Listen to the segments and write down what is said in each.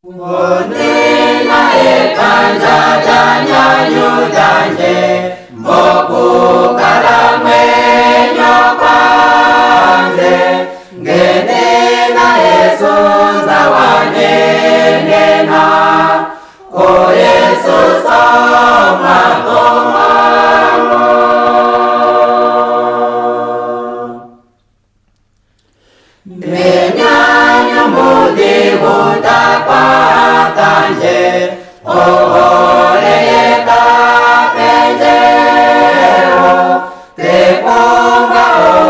구원을 나의 반자자냐 유단제 먹고 가라매 여관제 게네 나의 손사와 네네나 고예수 성화동하로 내냐냐 못이고 답답한제 오래의 답변제로 대공가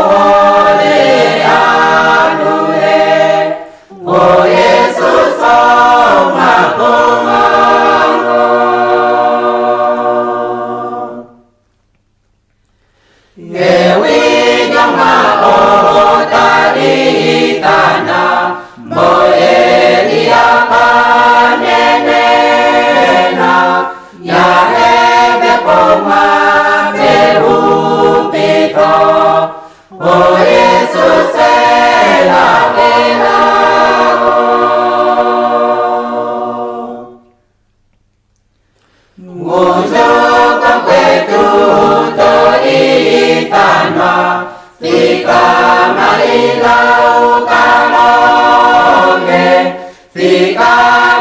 오래 하루에 오예수 성화동하로 예위경마 오다리 다나 모에리아 바네네나 야헤베꼬마 베우비토 오예수 셀라베라고 무조건 꿰두도 이탄화 Fika maila ukamoge Fika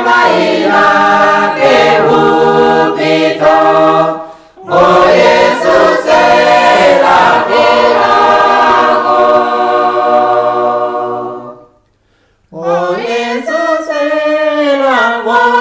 maila keupito O Yesus elakirago O Yesus elakirago